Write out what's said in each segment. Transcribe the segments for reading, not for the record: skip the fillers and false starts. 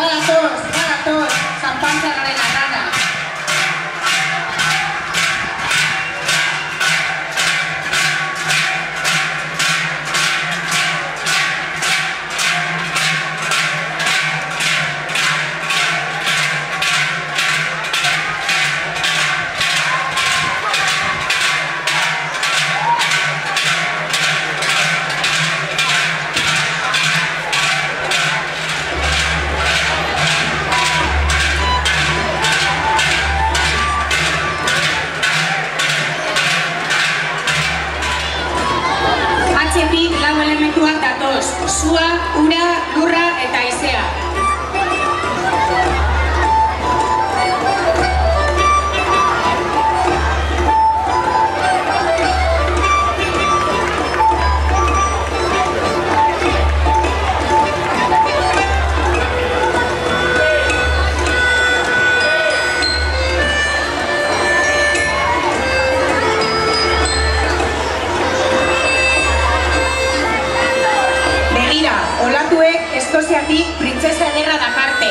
Badator, zanpantzarraren arrana. Lau elementuak datoz, sua, ura, lurra eta haizea. Olatuek Eskoziatik printzesa ederra dakarte.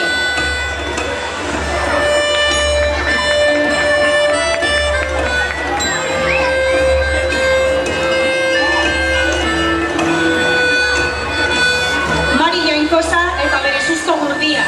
Mari Jainkosa eta bere suzko gurdia.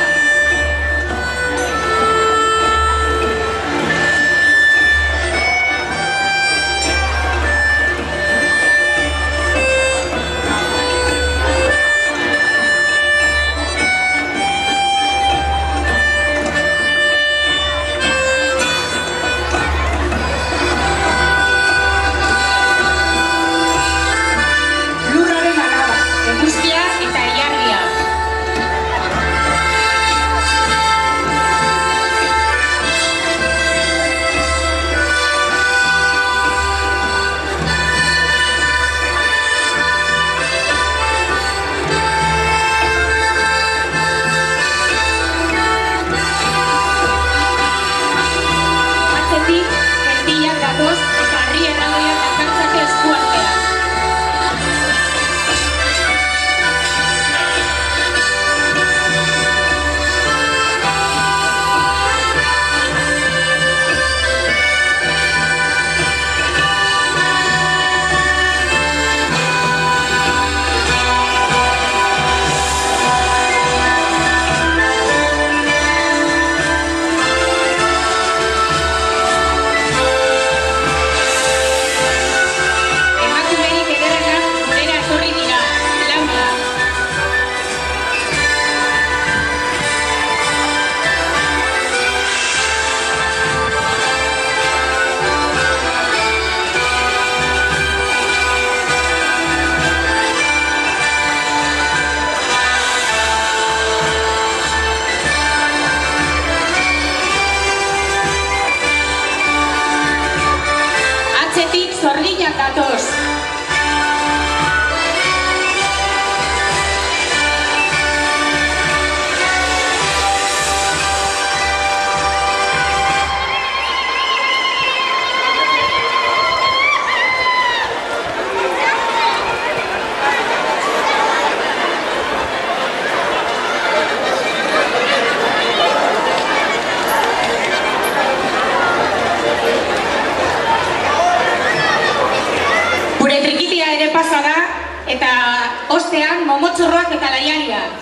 Zorginak datoz. Pasada eta ostean momotxorroak eta laiariak.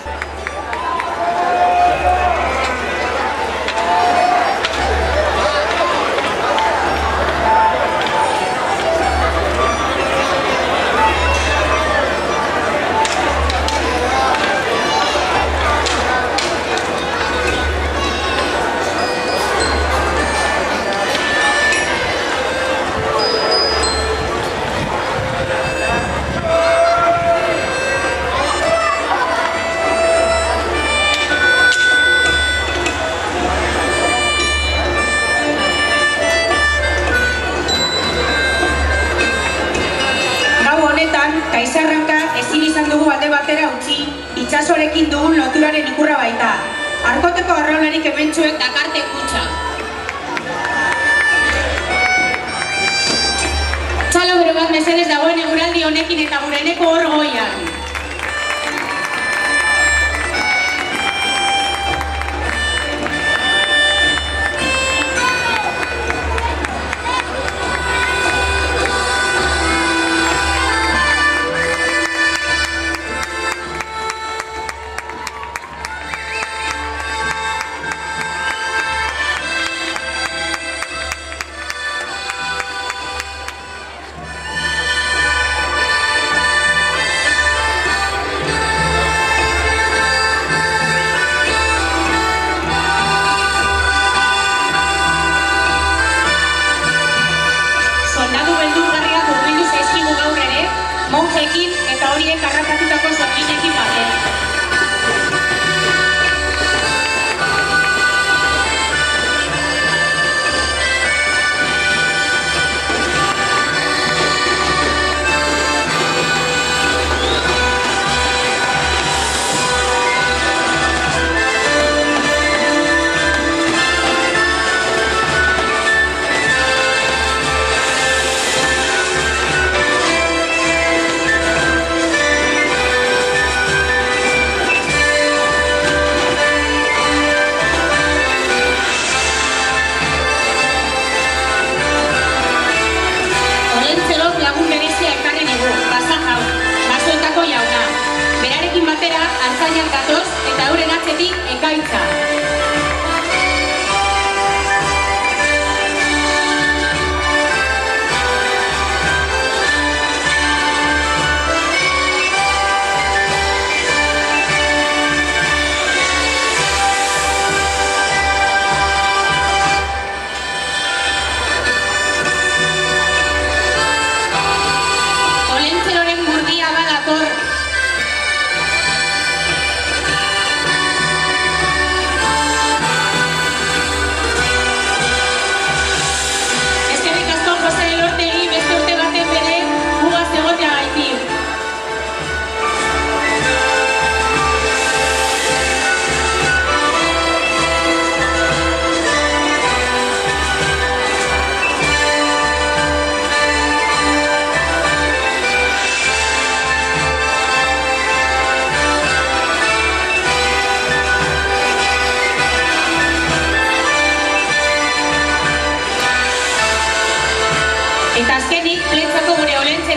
Kaizarranka ezin izan dugu alde batera utzi, itsasoarekin dugun loturaren ikurra baita. Arkoteko arraularik hementsuek dakarte kutxa. Txalo bero bat mesedez dagoen eguraldi honekin eta gureneko hor goian.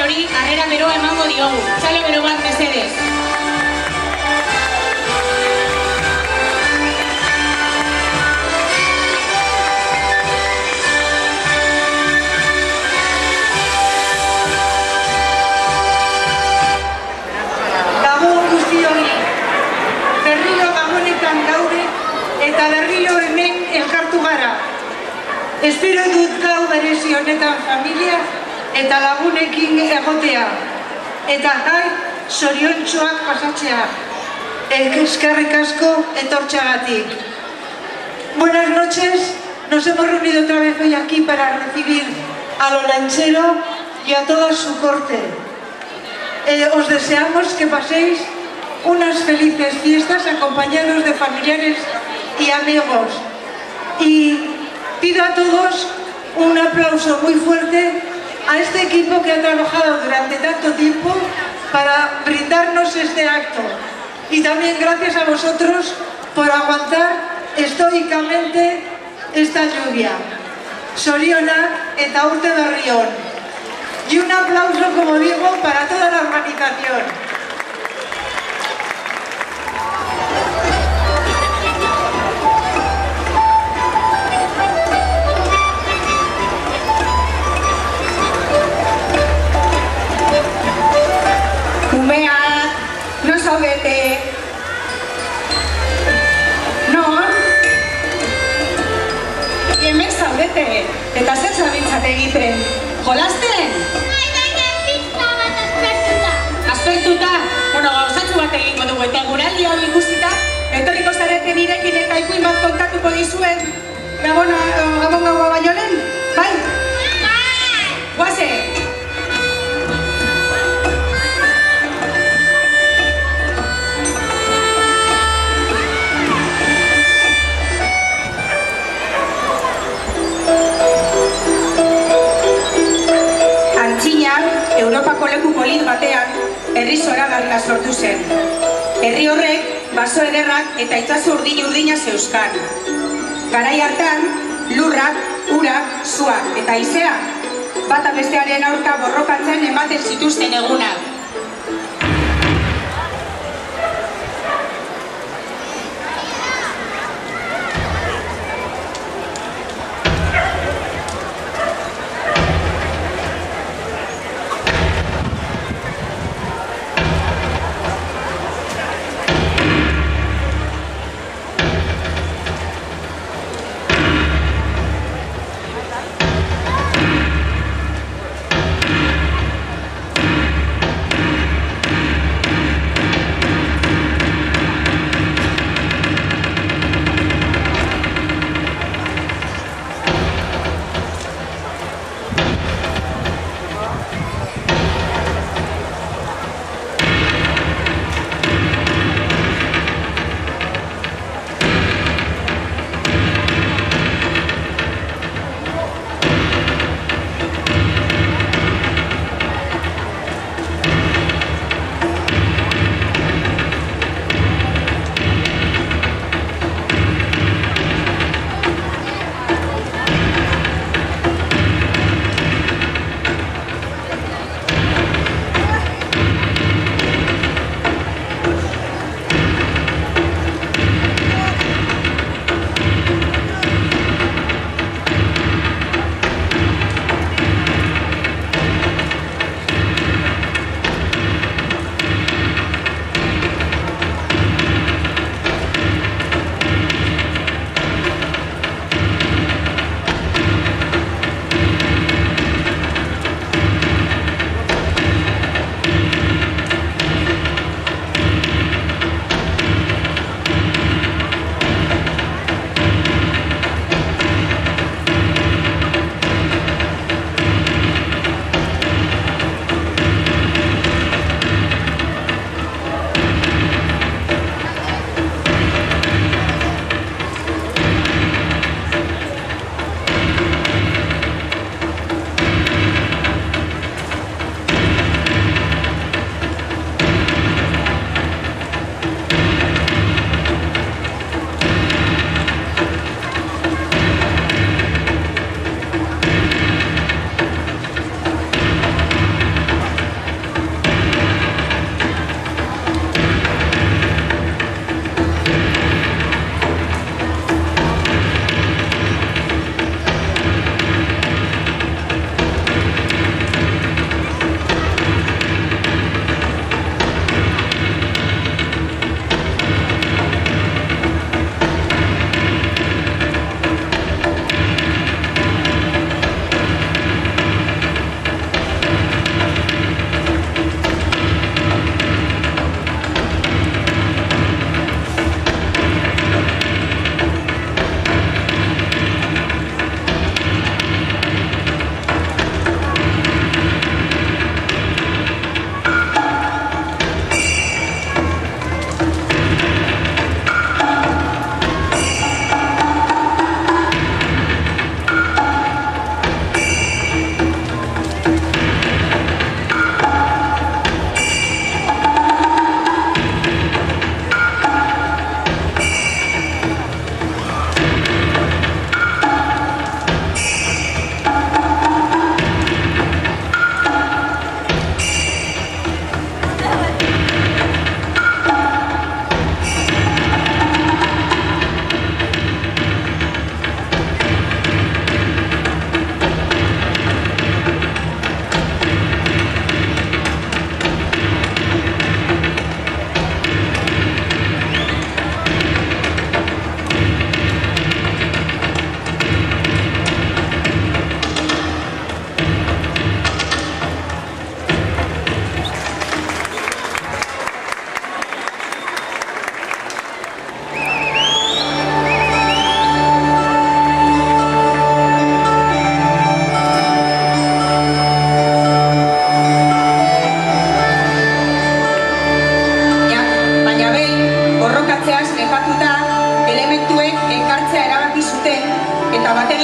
hori harrera beroa emango diogu. Txalo bero bat mesedez. Eta berriro hemen elkartu gara. Espero dut gau berezi honetan familia eta lagunekin egotea. Eta gai zoriontsuak pasatzea. Eskerrik asko etortxagatik. Buenas noches. Nos hemos reunido otra vez hoy aquí para recibir a lo lanchero y a toda su corte. Os deseamos que paséis unas felices fiestas acompañados de familiares y amigos. Y pido a todos un aplauso muy fuerte a este equipo que ha trabajado durante tanto tiempo para brindarnos este acto. Y también gracias a vosotros por aguantar estoicamente esta lluvia. Zorionak eta urte berri on. Y un aplauso, como digo, para toda la organización. Umeak, non zaudete? Non? Hemen zaudete, eta zer zabiltzate egiten? Jolasten? Baina pizta bat aspertuta. Aspertuta? Bueno, gauzatxu bat egingo dugu, eta guraldi hau ikusita, etorriko zarete nirekin eta ikuin bat kontatuko dizuen Gabon gaua baino lehen? Bai? Bai! Guaze! Europako leku polit batean, herri zoragarria sortu zen. Herri horrek, baso ederrak eta itsaso urdin-urdina zeuzkan. Garai hartan, lurrak, urak, suak eta haizea, bata bestearen aurka borrokatzen ematen zituzten egunak.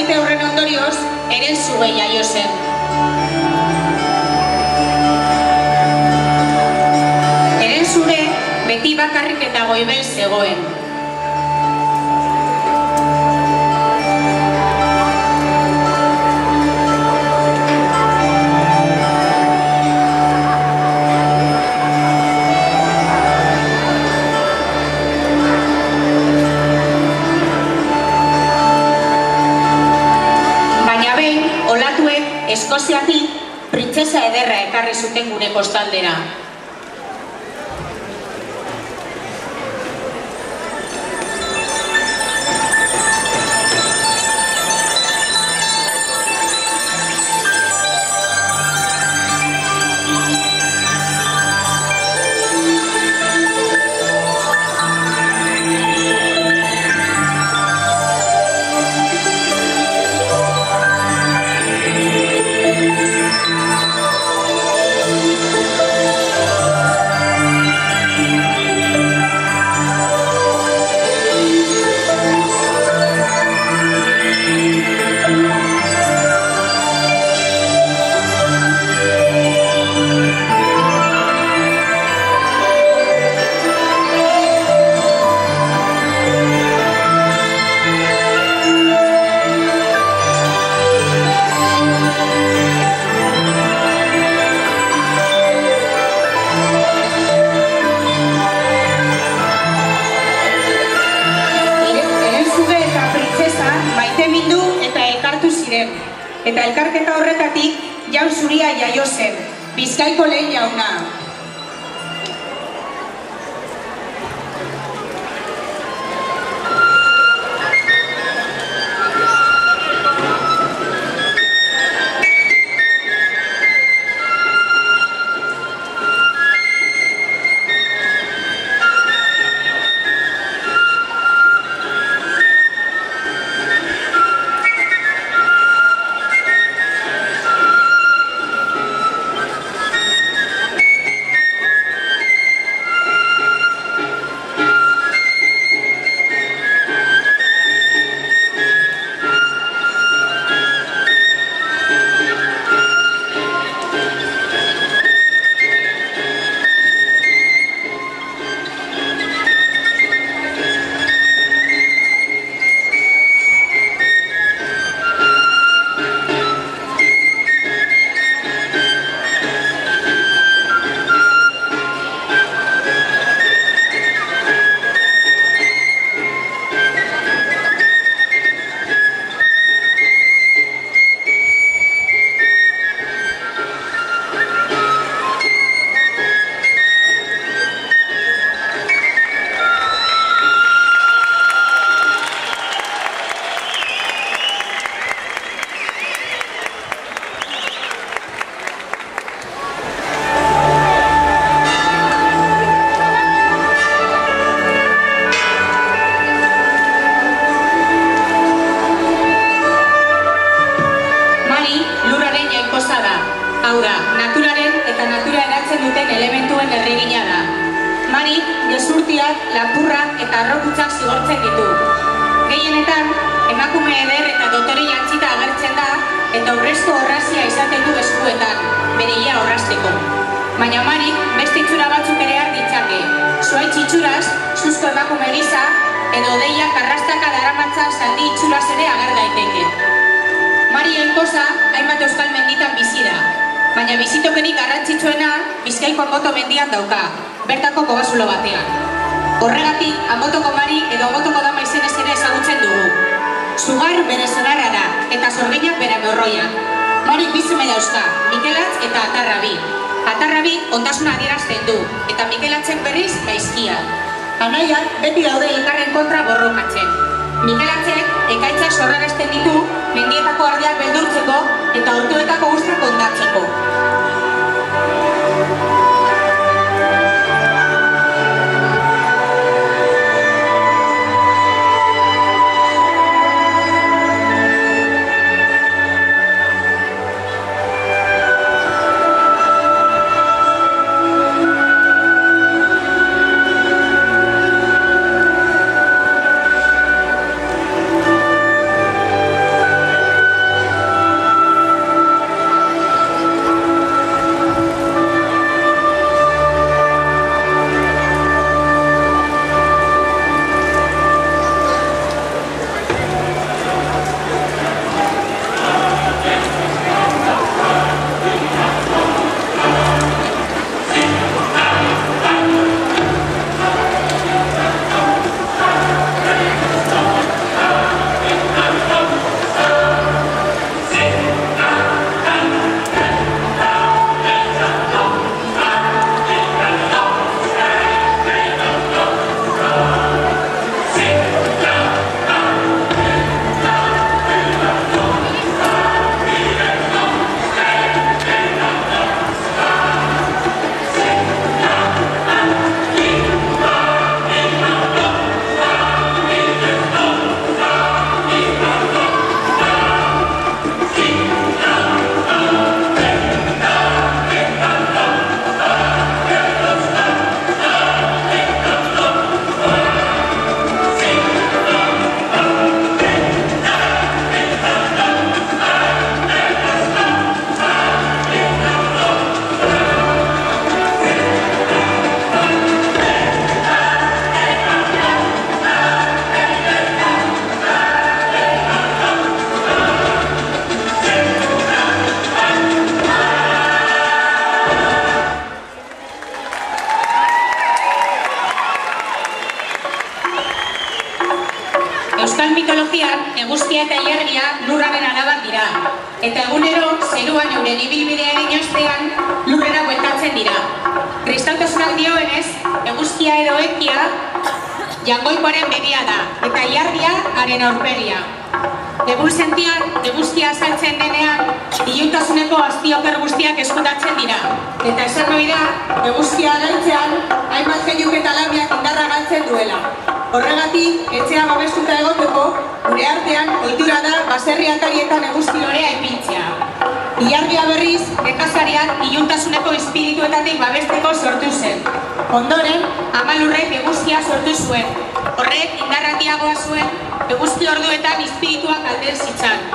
maite horren ondorioz, Herensuge jaio zen. Herensuge beti bakarrik eta goibel zegoen. Eskoziatik printzesa ederra ekarri zuten gure kostaldera. Eta elkarketa horretatik Jaun Zuria jaio zen, Bizkaiko lehen jauna. Lapurrak eta arrokutzak zigortzen ditu. Gehienetan, emakume eder eta dotore jantzita agertzen da eta urrezko orrazia izaten du eskuetan, bere ia orrazteko. Baina Marik beste itxura batzuk ere har ditzake. Zuaitz itxuraz, suzko emakume gisa, edo deiak arrastaka daramatza zaldi itxuraz ere ager daiteke. Mari Jainkosa hainbat euskal menditan bizi da, baina bizitokenik garrantzitsuena Bizkaiko Anboto mendian dauka, bertako kobazulo batean. Horregatik, Anbotoko Mari edo Anbotoko Dama izenez ere ezagutzen dugu. Sugar bere senarra da, eta Sorginak bere morroian. Marik bi seme dauzka, Mikelatz eta Atarrabi. Atarrabi ondasuna adierazten du, eta Mikelatzek berriz gaizkia. Anaiak beti daude elkarren kontra borrokatzen. Mikelatzek ekaitzak sorrarazten ditu, mendietako ardiak beldurtzeko eta ortuetako guztak ondatzeko. mitologian eguzkia eta ilargia lurraren alabak dira. Eta egunero, zeruan euren ibilbidea egin ostean, lurrera bueltatzen dira. Kristautasunak dioenez, eguzkia edo ekia jangoikoaren begia da, eta ilargia haren aurpegia. Egun sentian, eguzkia azaltzen denean, iluntasuneko aztioker guztiak eskutatzen dira. Eta esan ohi da, eguzkia galtzean, hainbat jeiuk eta labiak indarra galtzen duela. Horregatik, etxea babestuta egoteko, gure artean, ohitura da baserri atarietan eguzki lorea ipintzea. Ilargia berriz, nekazariak iluntasuneko espirituetatik babesteko sortu zen. Ondoren, Ama Lurrek eguzkia sortu zuen. Horrek indar handiagoa zuen, eguzki orduetan espirituak alden zitzan.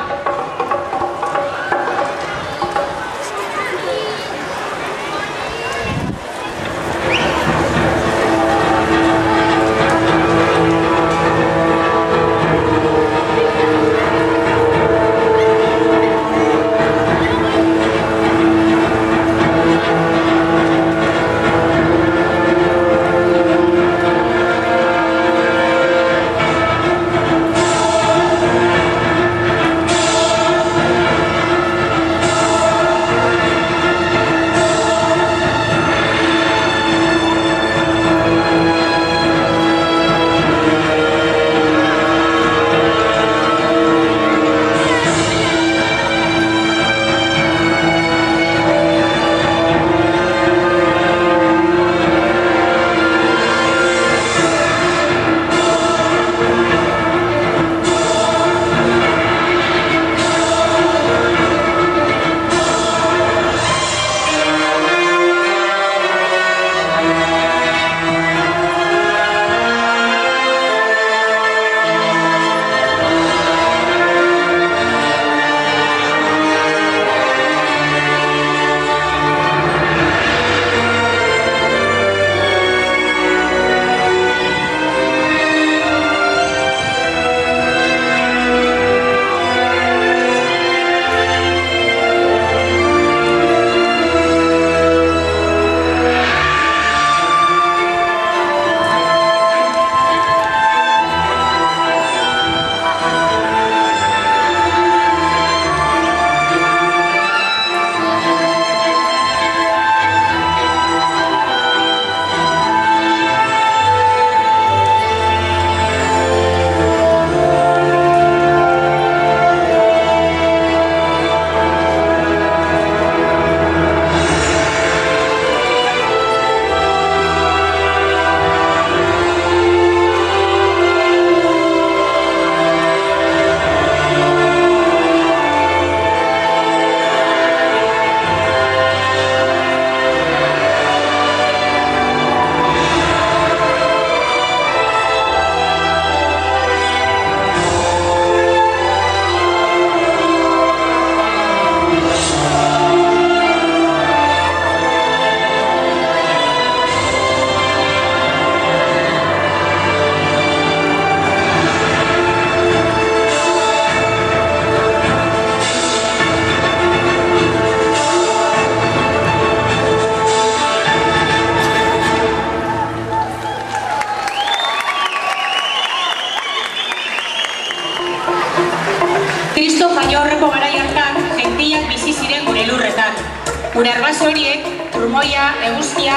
Gure arbaso horiek, turmoia, eguzkia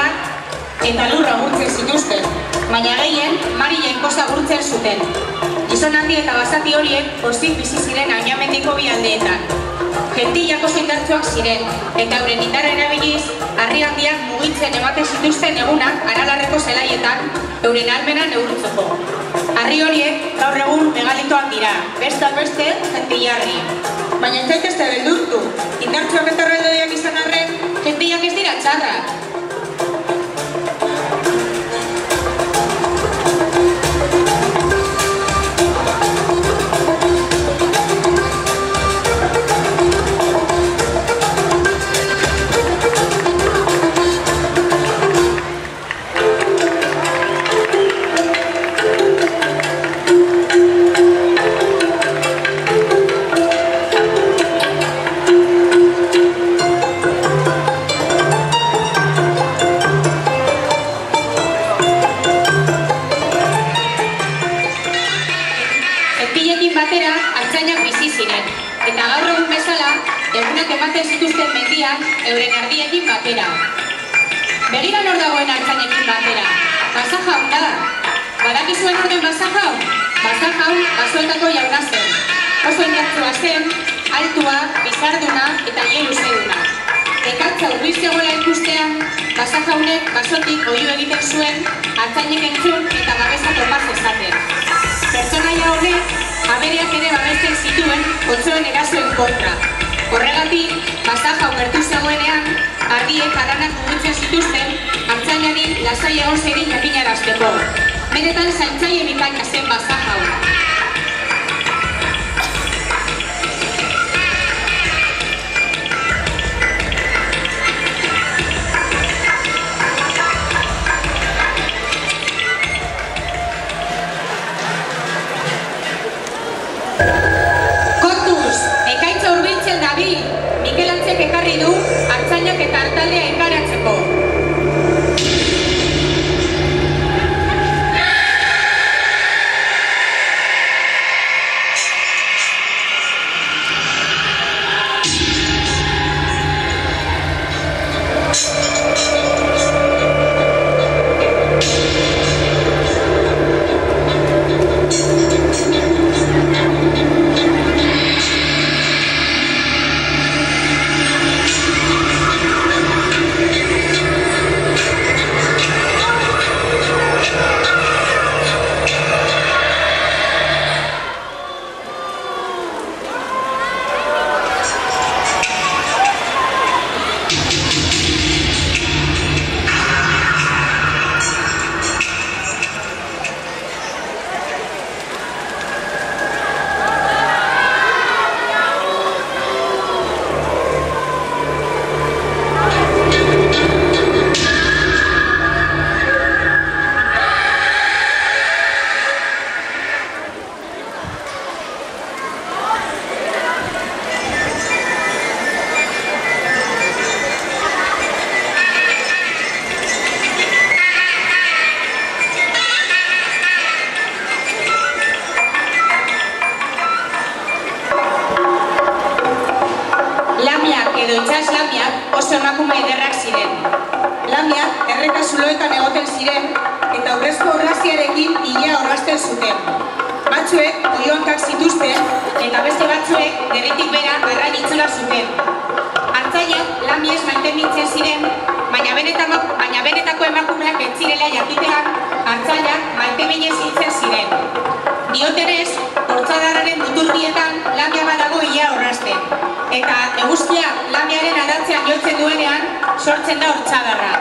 eta lurra gurtzen zituzten, baina gehien Mari Jainkosa gurtzen zuten. Gizon handi eta basati horiek pozik bizi ziren Añamendiko bi aldeetan. Gentillak oso indartsuak ziren, eta euren indarra erabiliz, harri handiak mugitzen ematen zituzten egunak Aralarreko zelaietan, euren almena neurtzeko. Harri horiek gaur egun megalitoak dira, besteak beste Gentillarri. Baina ez zaitezte beldurtu, indartsuak eta erraldoiak izan arren, Gentillak ez dira txarrak. batera artzainak bizi ziren, eta gaur egun bezala, egunak ematen zituzten mendian euren ardiekin batera. Begira nor dagoen artzainekin batera, Basa Jaun da. Badakizuen orden Basa Jaun? Basa Jaun basoetako jauna zen. Oso indartsua zen, altua, bizarduna eta ile luzeduna. Ekatza hurbil zegoela ikustean, Basa Jaunek basotik oihu egiten zuen artzainek entzun eta babesa topa zezaten. Pertsonaia honek abereak ere babesten zituen otsoen erasoen kontra. Horregatik, Basa Jaun gertu zegoenean, ardiek haranak mugitzen zituzten artzainari lasai egon zedin jakinarazteko. Benetan zaintzaile bikaina zen Basa Jaun. Mikel Antzek ekarri du artzainak eta artaldea enkaratzeko. Oso emakume ederrak ziren. Lamiak erreka zuloetan egoten ziren eta aurrezko orraziarekin ilea orrazten zuten. Batzuek oionkak zituzten eta beste batzuek derritik bera arrain itxura zuten. Artzainak lamiez maitemintzen ziren, baina benetako emakumeak ez zirela jakitean artzainak maiteminez hiltzen ziren. Diotenez, hortzadarraren muturrietan lamia badago ilea orrazten. Eta eguzkia lamiaren adatzean jotzen duenean, sortzen da hortzadarra.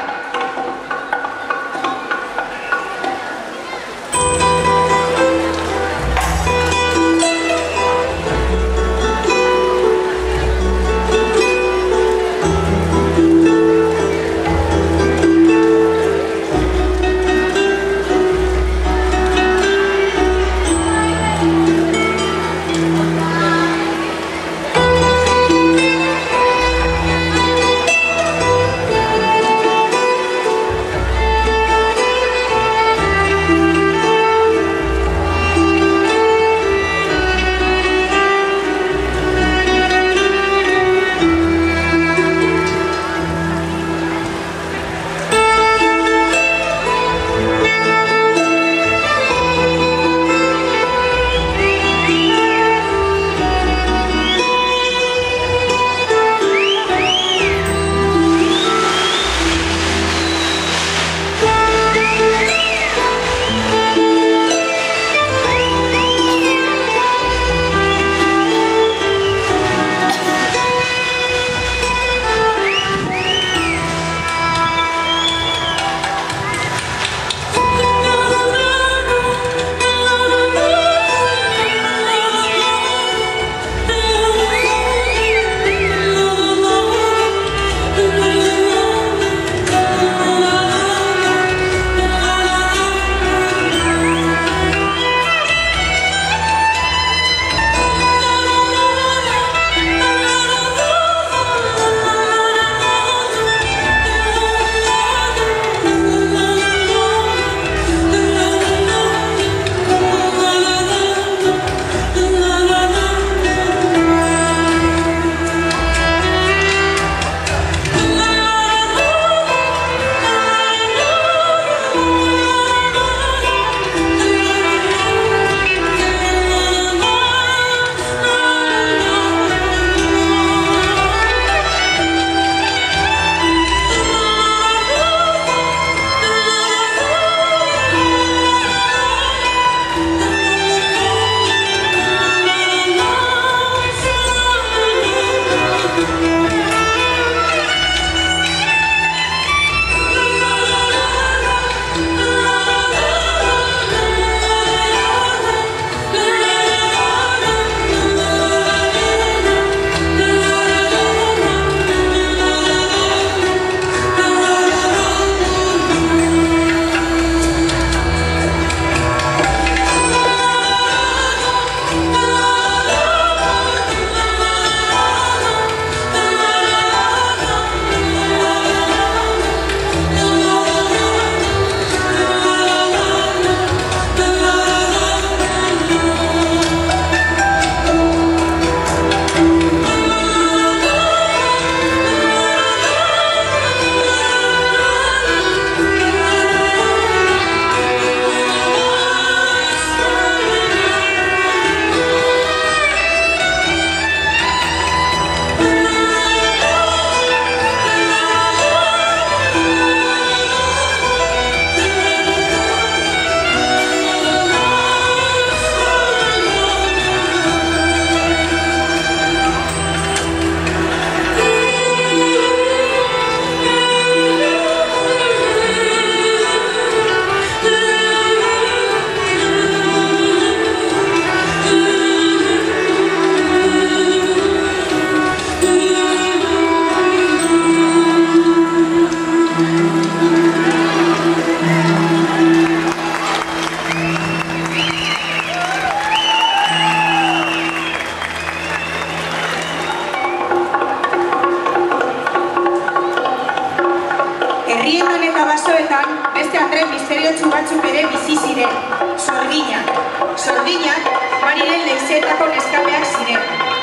ere bizi ziren, Sorginak. Sorginak Mariren leizeetako neskameak ziren.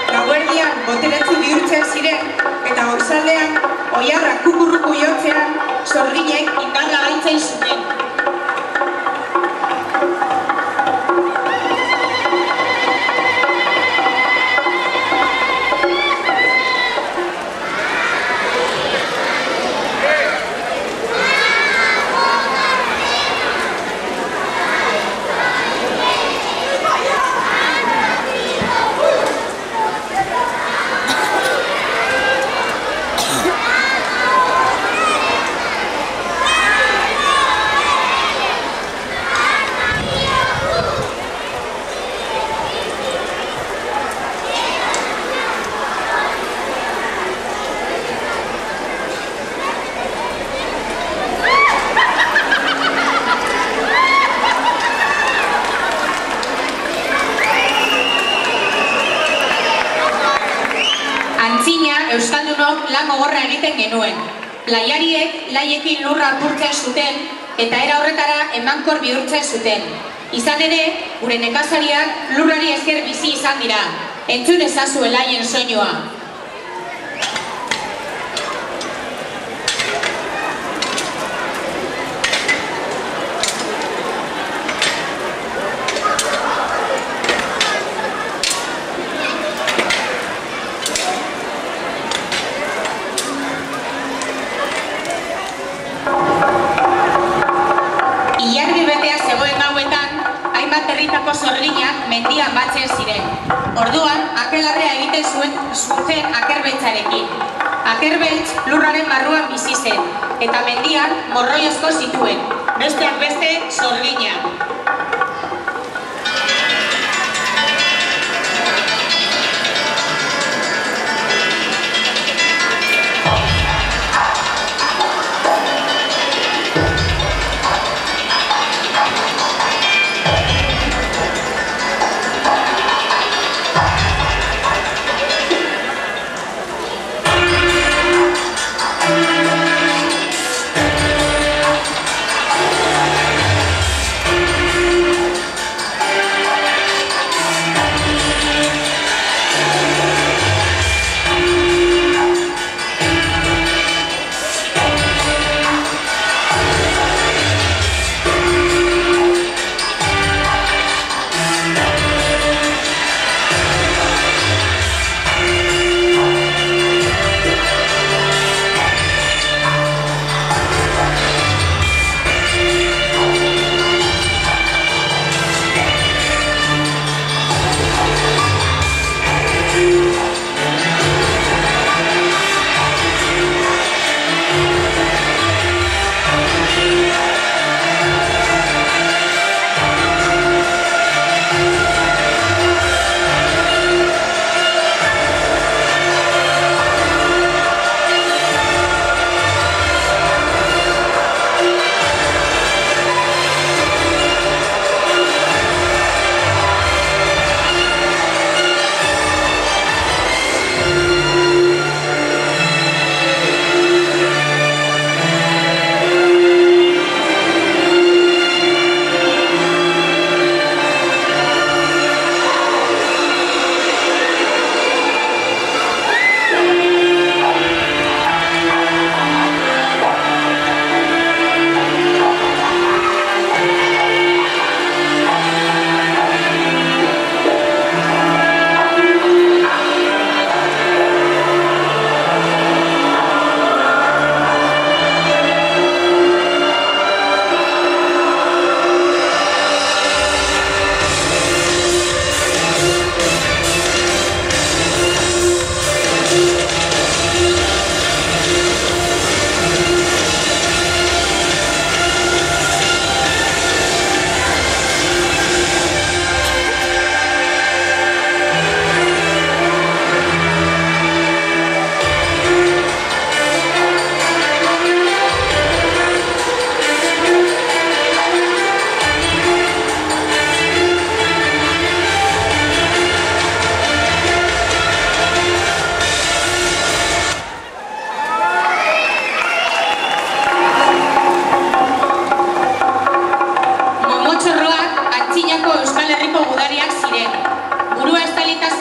Gauerdian boteretsu bihurtzen ziren, eta goizaldean oiarrak kukurruku jotzean, Sorginek indarra gaitzen zuten. Euskaldunok lan gogorra egiten genuen. Laiariek laiekin lurra apurtzen zuten eta era horretara emankor bihurtzen zuten. Izan ere, gure nekazariak lurrari esker bizi izan dira. Entzun ezazue laien soinua. Herritako Sorginak mendian batzen ziren. Orduan, akelarrea egiten zuten akerbeltzarekin. Akerbeltz lurraren barruan bizi zen, eta mendian morroi asko zituen. Besteak beste, Sorginak.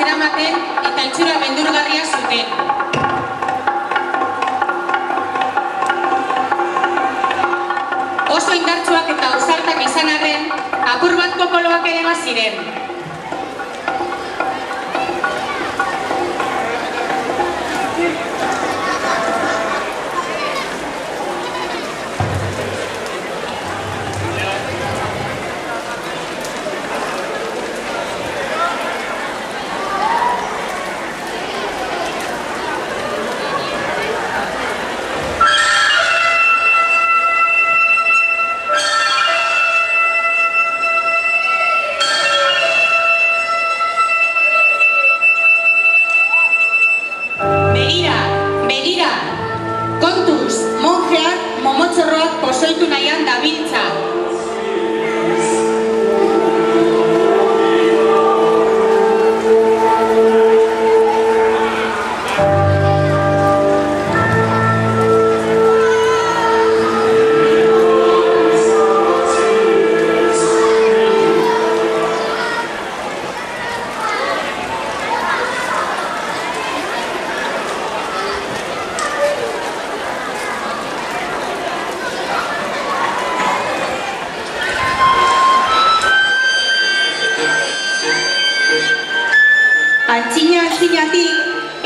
zeramaten eta itxura beldurgarria zuten. Oso indartsuak eta ausartak izan arren, apur bat kokoloak ere baziren. Begira, kontuz, monjeak momotxorroak pozoitu nahian dabiltza. Antzinatik,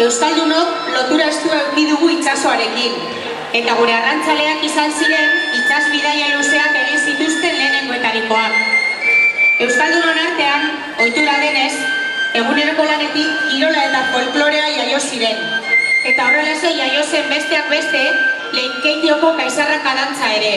euskaldunok lotura estua eduki dugu itsasoarekin. Eta gure arrantzaleak izan ziren itsas bidaia luzeak egin zituzten lehenengoetarikoak. Euskaldunon artean, ohitura denez, eguneroko lanetik kirola eta folklorea jaio ziren. Eta horrelaxe jaio zen besteak beste, Leinkeitioko kaizarraka dantza ere.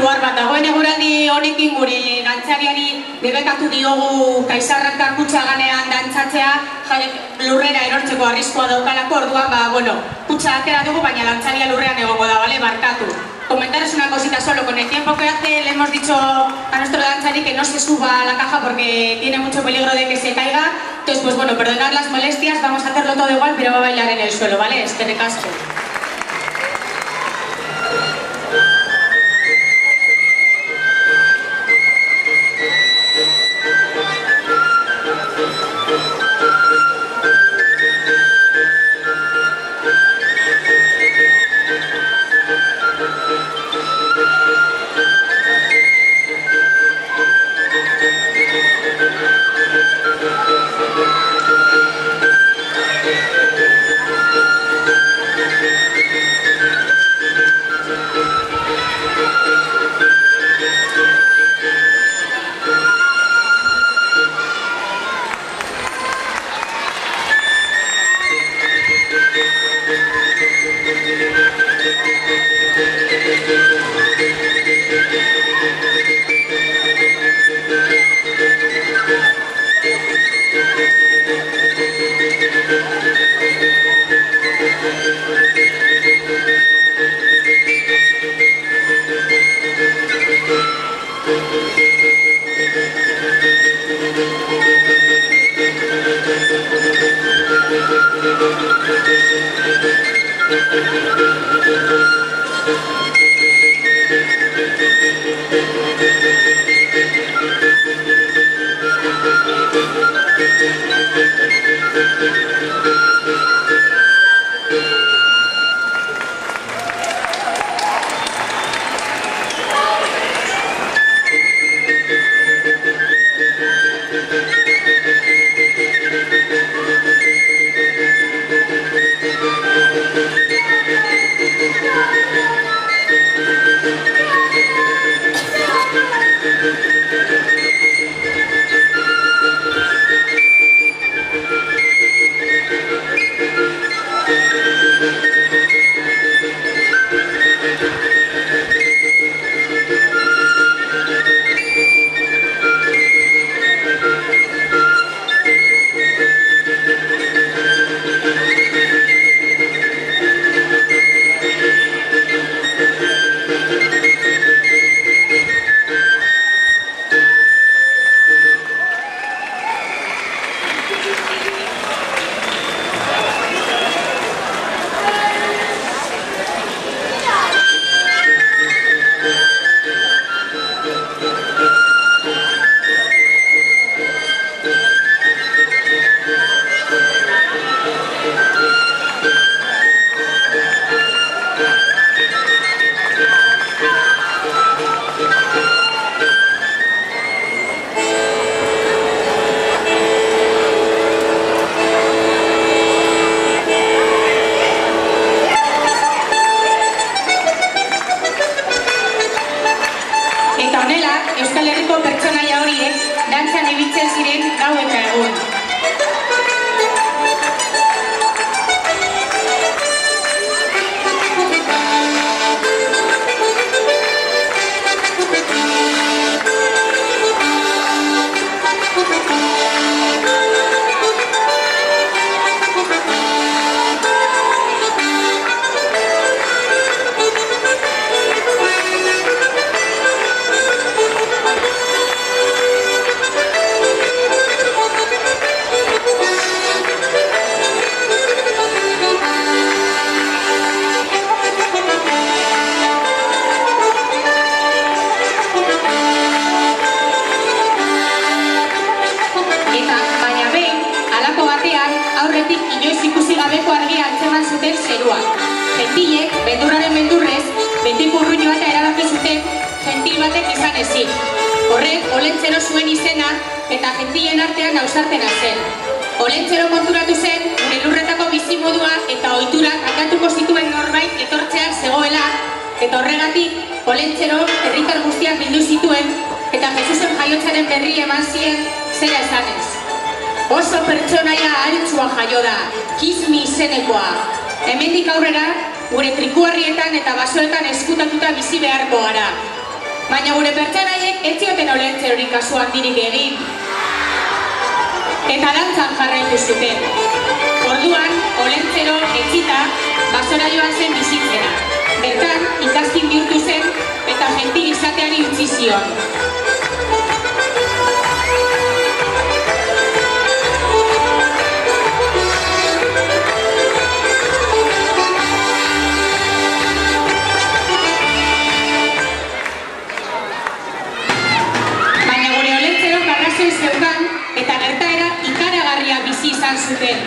Ohar bat dagoen eguraldi honekin gure dantzariari debekatu diogu kaizarraka kutsaganean dantzatzea lurrera erortzeko arriskua daukalako, orduan, kutsa atera dugu, baina dantzaria lurrean egongo da, ¿vale? Barkatu. Comentaros una cosita solo, con el tiempo que hace le hemos dicho a nuestro danzari que no se suba a la caja porque tiene mucho peligro de que se caiga, entonces pues bueno, perdonad las molestias, vamos a hacerlo todo igual, pero va a bailar en el suelo, ¿vale? Es que de casco. kontuak. Gentilek, beldurraren beldurrez, betiko urruño bat erabaki zuten gentil batek izan ezik. Horrek, Olentzero zuen izena eta gentilen artean ausartena zen. Olentzero konturatu zen, gure lurretako bizimodua eta ohiturak aldatuko zituen norbait etortzean zegoela, eta horregatik, Olentzero herritar guztiak bildu zituen eta Jesusen jaiotzaren berri eman zien zera esanez. Oso pertsonaia aritxua jaio da, Kismi izenekoa. Hemendik aurrera, gure trikuarrietan eta basoetan eskutatuta bizi beharko gara. Baina gure pertsonaiek ez zioten Olentzerorik kasu handirik egin. Eta dantzan jarraitu zuten. Orduan, Olentzero etzita basora joan zen bizitzera. Bertan, ikastin bihurtu zen eta gentil izateari utzi zion. Zeukan eta gertaera ikaragarria bizi izan zuten.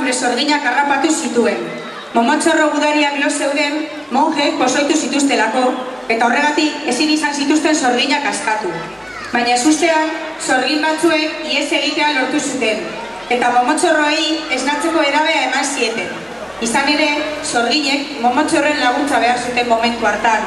gure sorginak harrapatu zituen. Momotxorro gudariak lo zeuden monjek pozoitu zituztelako, eta horregatik ezin izan zituzten sorginak askatu. Baina ezustean, sorgin batzuek ihes egitea lortu zuten, eta momotxorroei esnatzeko edabea eman zieten. Izan ere, sorginek momotxorren laguntza behar zuten momentu hartan.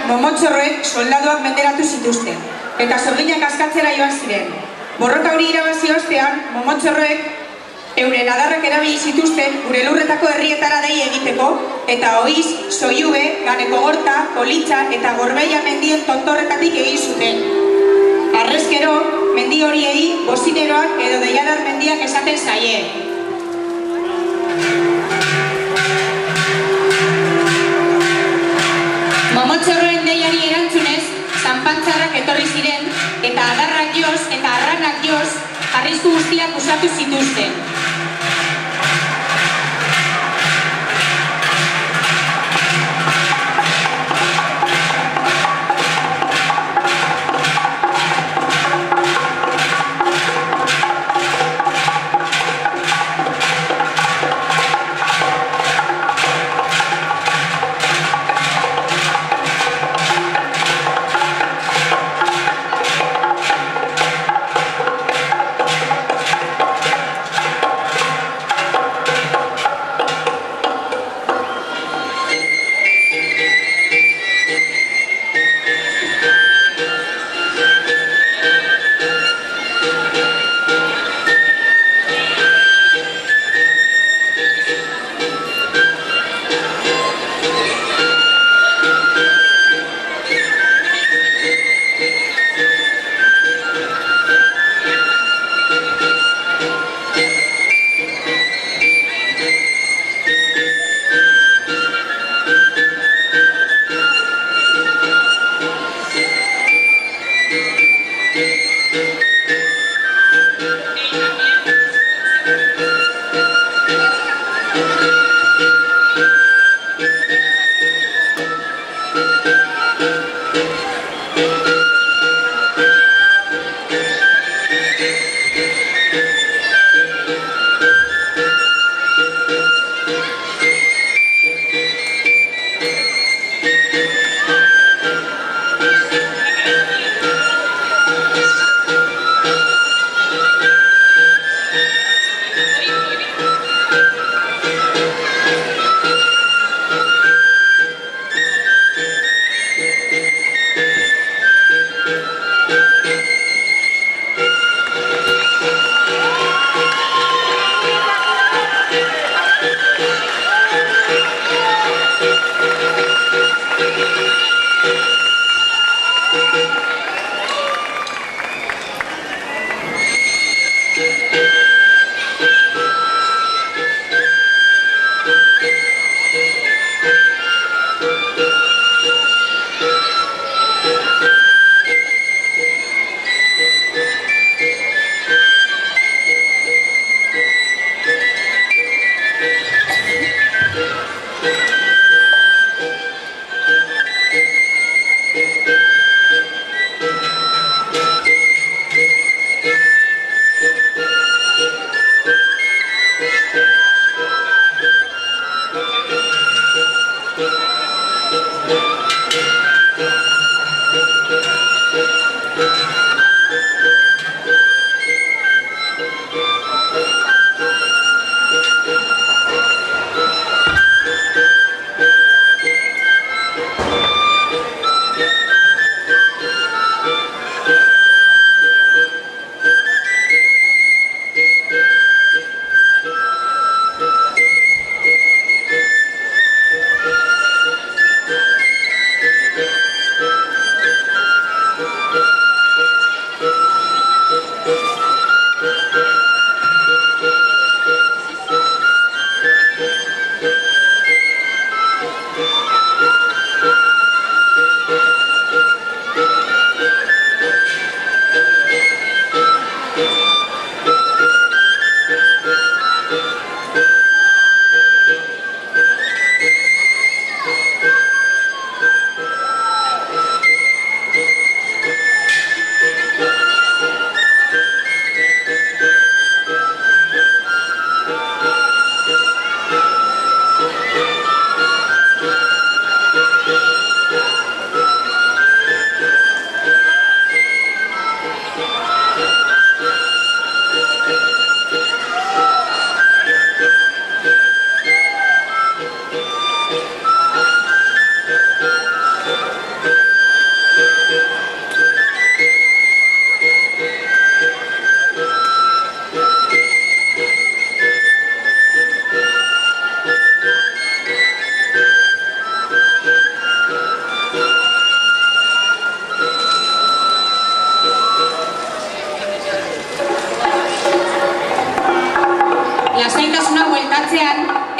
Momotxorroek soldaduak menderatu zituzten, eta sorginak askatzera joan ziren. Borroka hori irabazi ostean, momotxorroek euren adarrak erabili zituzten gure lurretako herrietara dei egiteko, eta Oiz, Soiube, Ganekogorta, Olitza eta Gorbeia mendien tontorretatik egin zuten. Harrezkero, mendi horiei Bozineroak edo Deiadar mendiak esaten zaie. Momotxorroen deiari erantzunez, zanpantzarrak etorri ziren, eta adarrak joz eta arranak joz, arrisku guztiak usatu zituzten.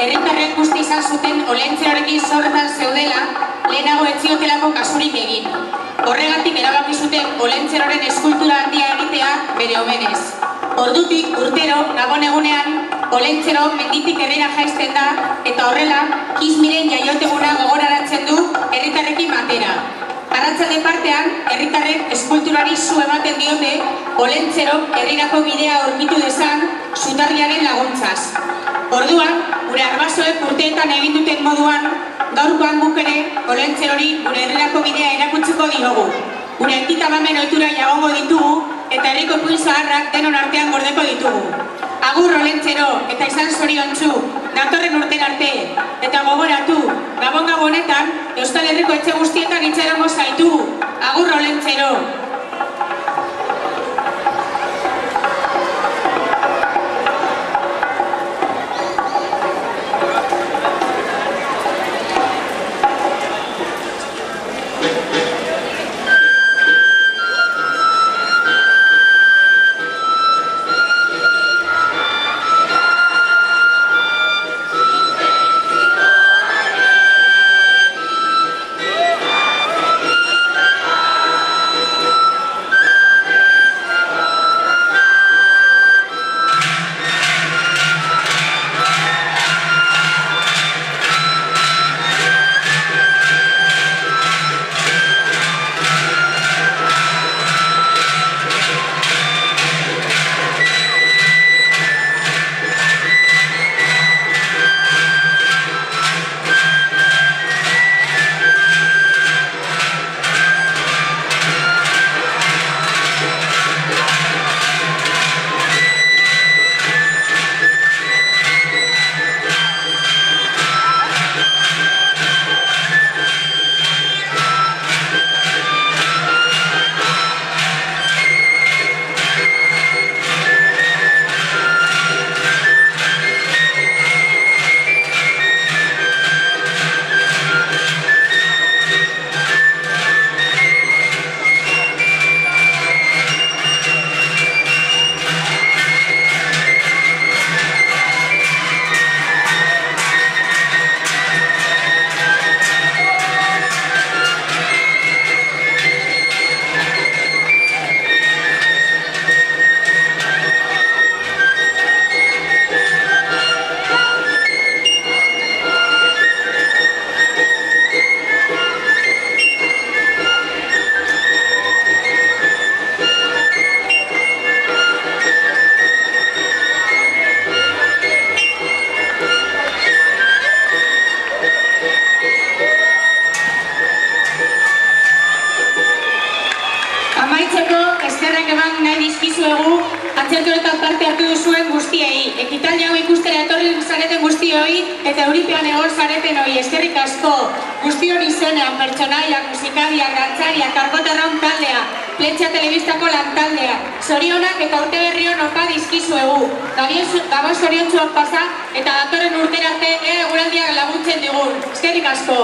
herritarrek uste izan zuten Olentzerorekin zorretan zeudela, lehenago ez ziotelako kasurik egin. Horregatik erabaki zuten Olentzeroren eskultura handia egitea bere omenez. Ordutik urtero, gabon egunean, Olentzero menditik herrira jaisten da, eta horrela, Kismiren jaioteguna gogoraratzen du herritarrekin batera. Arratzalde partean, herritarrek eskulturari zu ematen diote Olentzero herrirako bidea aurkitu dezan zutarriaren laguntzaz. Orduan, gure arbasoek urteetan egin duten moduan, gaurkoan guk ere Olentzerori gure herrirako bidea erakutsiko diogu. Gure aitita-mamen ohitura jagongo ditugu eta herriko ipuin zaharrak denon artean gordeko ditugu. Agur Olentzero eta izan zoriontsu, datorren urten arte, eta gogoratu, gabon-gabonetan, Euskal Herriko etxe guztietan itxarongo zaitu. Agur Olentzero! dizkizuegu antzerki honetan parte hartu duzuen guztiei. Ekitaldi hau ikustera etorri zareten guztioi eta Euripean egon zaretenoi eskerrik asko. Guztion izenean, pertsonaiak, musikariak, dantzariak, karkotarraun taldea, Pletxa Telebistako lantaldea, zorionak eta urte berrion opa dizkizuegu. Gabon zoriontsuak pasa eta datorren urterarte eguraldiak laguntzen digun. Eskerrik asko.